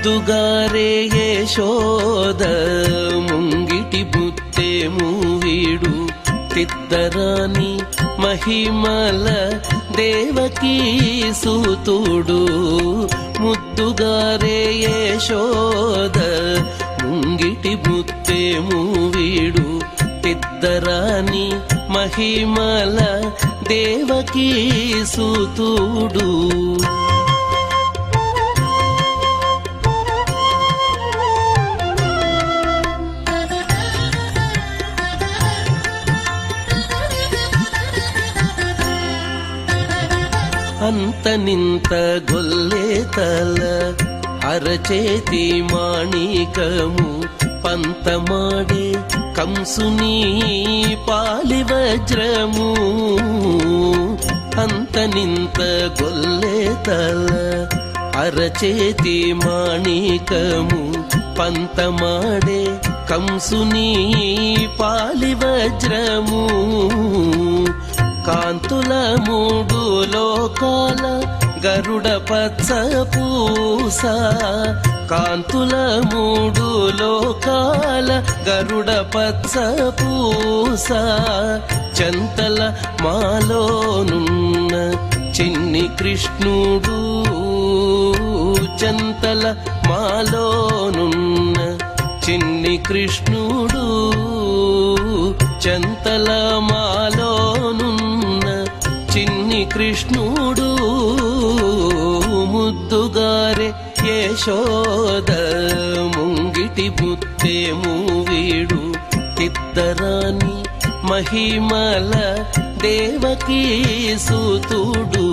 ముద్దుగారే యశోద ముంగిటి ముత్తేము వీడు తిద్దరాని మహిమల దేవకీ సూతుడు. ముద్దుగారే యశోద ముంగిటి ముత్తేము వీడు తిద్దరాని మహిమల దేవకీ సూతుడు. అంతనింత గొల్లేతల అరచేతి మాణికము పంతమాడే కంసుని పాలి వజ్రము. అంతనింత గొల్లేతల అరచేతి మాణికము పంతమాడే కంసుని పాలి వజ్రము. కాంతుల మూడు లోకాల గరుడ పచ్చ పూస. కాంతుల మూడు లోకాల గరుడ పచ్చ పూస. చంతల మాలోనున్న చిన్ని కృష్ణుడు. చంతల మాలోనున్న చిన్ని కృష్ణుడు. చంతల మాలోనున్న చిన్ని కృష్ణుడు. ముద్దుగారే యశోద ముంగిటి ముత్తేము వీడు తిద్దరాని మహిమల దేవకీ సూతుడు.